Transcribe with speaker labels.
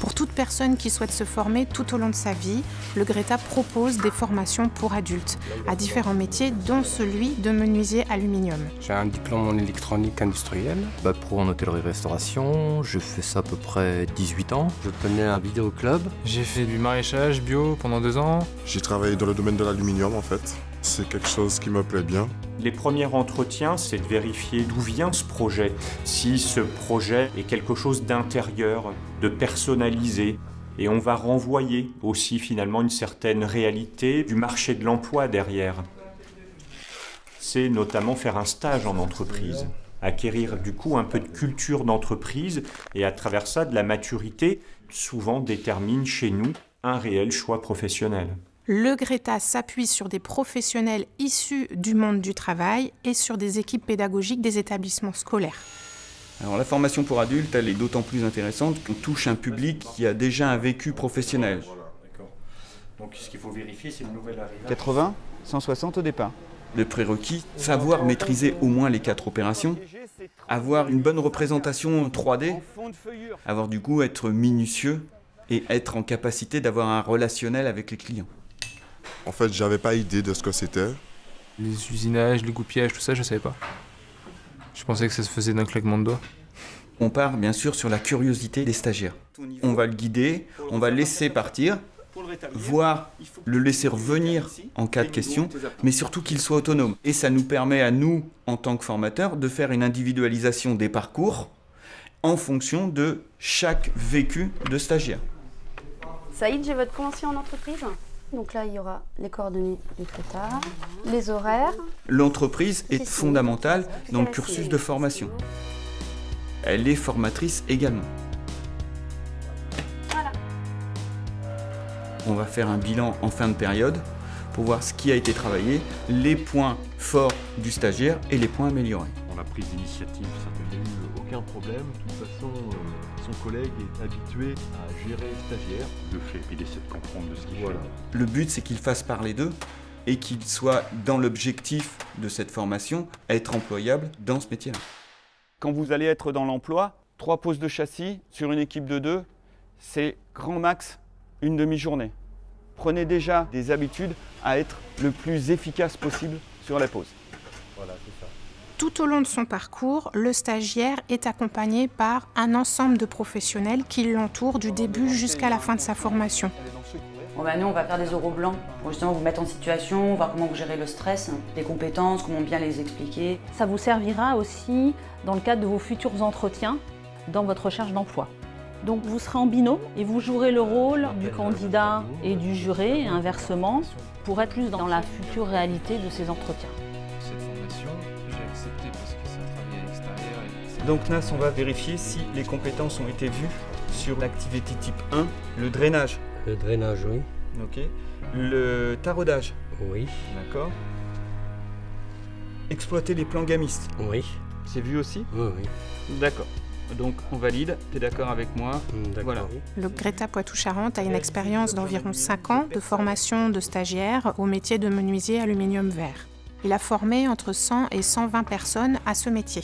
Speaker 1: Pour toute personne qui souhaite se former tout au long de sa vie, le Greta propose des formations pour adultes à différents métiers, dont celui de menuisier aluminium.
Speaker 2: J'ai un diplôme en électronique industrielle.
Speaker 3: Bac pro en hôtellerie-restauration, je fais ça à peu près 18 ans. Je tenais un vidéoclub.
Speaker 4: J'ai fait du maraîchage bio pendant 2 ans.
Speaker 5: J'ai travaillé dans le domaine de l'aluminium en fait. C'est quelque chose qui me plaît bien.
Speaker 6: Les premiers entretiens, c'est de vérifier d'où vient ce projet. Si ce projet est quelque chose d'intérieur, de personnalisé. Et on va renvoyer aussi finalement une certaine réalité du marché de l'emploi derrière. C'est notamment faire un stage en entreprise, acquérir du coup un peu de culture d'entreprise et à travers ça de la maturité, souvent détermine chez nous un réel choix professionnel.
Speaker 1: Le Greta s'appuie sur des professionnels issus du monde du travail et sur des équipes pédagogiques des établissements scolaires.
Speaker 7: Alors la formation pour adultes, elle est d'autant plus intéressante qu'on touche un public qui a déjà un vécu professionnel.
Speaker 8: Donc ce qu'il faut vérifier, c'est le nouvel arrivant.
Speaker 7: 80, 160 au départ. Le prérequis, savoir maîtriser au moins les 4 opérations, avoir une bonne représentation 3D, avoir du coup être minutieux et être en capacité d'avoir un relationnel avec les clients.
Speaker 5: En fait, j'avais pas idée de ce que c'était.
Speaker 4: Les usinages, les gouppillages, tout ça, je savais pas. Je pensais que ça se faisait d'un claquement de doigts.
Speaker 7: On part bien sûr sur la curiosité des stagiaires. On va le guider, on va le laisser partir, voire le laisser revenir en cas de question, mais surtout qu'il soit autonome. Et ça nous permet à nous, en tant que formateurs, de faire une individualisation des parcours en fonction de chaque vécu de stagiaire.
Speaker 9: Saïd, j'ai votre convention en entreprise. Donc là, il y aura les coordonnées du Greta, les horaires.
Speaker 7: L'entreprise est fondamentale dans le cursus de formation. Elle est formatrice également.
Speaker 9: Voilà.
Speaker 7: On va faire un bilan en fin de période pour voir ce qui a été travaillé, les points forts du stagiaire et les points améliorés.
Speaker 10: On a pris d'initiative, il n'y a eu aucun problème. De toute façon, son collègue est habitué à gérer le stagiaire.
Speaker 8: Le fait, il essaie de comprendre de ce qu'il fait.
Speaker 7: Le but, c'est qu'il fasse parler d'eux et qu'il soit dans l'objectif de cette formation, être employable dans ce métier-là. Quand vous allez être dans l'emploi, 3 pauses de châssis sur une équipe de 2, c'est grand max une demi-journée. Prenez déjà des habitudes à être le plus efficace possible sur la pause.
Speaker 8: Voilà, c'est ça.
Speaker 1: Tout au long de son parcours, le stagiaire est accompagné par un ensemble de professionnels qui l'entourent du début jusqu'à la fin de sa formation.
Speaker 11: Bon nous, on va faire des euros blancs pour justement vous mettre en situation, voir comment vous gérez le stress, les compétences, comment bien les expliquer.
Speaker 12: Ça vous servira aussi dans le cadre de vos futurs entretiens dans votre recherche d'emploi. Donc vous serez en binôme et vous jouerez le rôle du candidat et du juré, et inversement, pour être plus dans la future réalité de ces entretiens.
Speaker 4: Cette formation, j'ai accepté parce que ça travaille à l'extérieur.
Speaker 7: Donc NAS, on va vérifier si les compétences ont été vues sur l'activité type 1, le drainage.
Speaker 3: Le drainage, oui.
Speaker 7: Ok. Le taraudage.
Speaker 3: Oui.
Speaker 7: D'accord. Exploiter les plans gamistes.
Speaker 3: Oui.
Speaker 7: C'est vu aussi?
Speaker 3: Oui, oui.
Speaker 7: D'accord. Donc on valide, tu es d'accord avec moi? Voilà.
Speaker 1: Le Greta Poitou-Charentes a une expérience d'environ 5 ans de formation de stagiaire au métier de menuisier aluminium vert. Il a formé entre 100 et 120 personnes à ce métier.